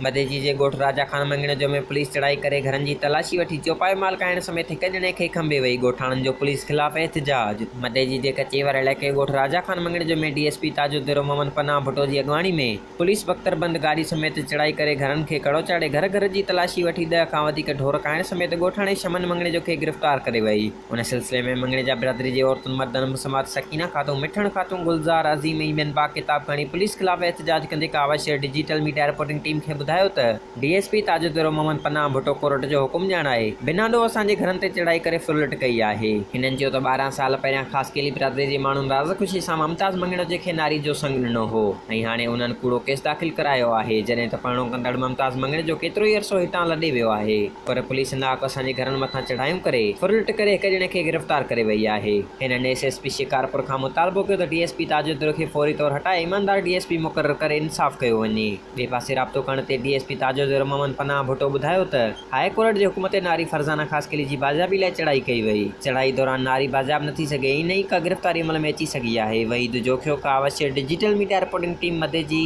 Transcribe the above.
मदेजी जे ॻोठ राजा खान मंगण जो में पुलिस चढ़ाई करे घरनि जी तलाशी वठी चौपाई माल खाइण समेत हिक ॼणे खे खंबे वई। ॻोठाणनि जो पुलिस ख़िलाफ़ एहतिजाज। मदेजी जे कचेवर इलाइक़े ॻोठ राजा खान मंगण जो में डीएसपी ताजुद्दीन मोहम्मद पनाह भुट्टो जी अॻवानी में पुलिस बख्तरबंद गाड़ी समेत चढ़ाई करे घरनि खे कड़ो चाढ़े घर घर जी तलाशी वठी 10 खां वधीक ढोर खाइण समेत ॻोठाणे शमन मंगणे जो खे गिरफ़्तार करे वई। उन सिलसिले में मंगणे जा बिरादरी जे औरतुनि मर्दनि मुसमात सकीना खातून मिठण खातून गुलज़ार अज़ीम ऐं ॿियनि बाकिताब खणी पुलिस ख़िलाफ़ एहतिजाज कंदे कावशेर डिजिटल मीडिया रिपोर्टिंग टीम खे ॿुधायो त डीएसपी ताजुद्दीन मोहम्मद पनाह भुट्टो कोर्ट जो हुकुम ॼाणाए बिना ॾोह असांजे घरनि ते चढ़ाई करे फुलट कई आहे। हिननि चयो त 12 साल पहिरियां ख़ासि केली बिरादरी जे माण्हुनि राज़ ख़ुशी सां मुमताज़ मंगण जे खे नारी जो संग ॾिनो हो ऐं हाणे उन्हनि कूड़ो केस दाख़िल करायो आहे, जॾहिं त पहिरियों कंदड़ मुमताज़ मंगण जो केतिरो ई अरसो हितां लॾे वियो आहे, पर पुलिस नाक असांजे घरनि मथां चढ़ायूं करे फुलट करे हिक ॼणे खे गिरफ़्तार करे वई आहे। हिननि एसएसपी शिकारपुर खां मुतालबो कयो त डीएसपी ताजुद्दीन खे फौरी तौर हटाए ईमानदार डीएसपी मुक़रर करे इंसाफ़ कयो वञे। ॿिए पासे राब्तो करण ते डीएसपी ताजुद्दीन मोहम्मद पनाह भुट्टो ॿुधायो त हाई कोर्ट जे हुकुम ते नारी फरज़ाना ख़ासि केली जी बाज़ाबी लाइ चढ़ाई कई वई। चढ़ाई दौरान नारी बाज़ाब न थी सघे ऐं नई का गिरफ़्तारी अमल में अची सघी आहे। वहीद जोखियो कावशेर डिजिटल मीडिया रिपोर्टिंग टीम मदेजी।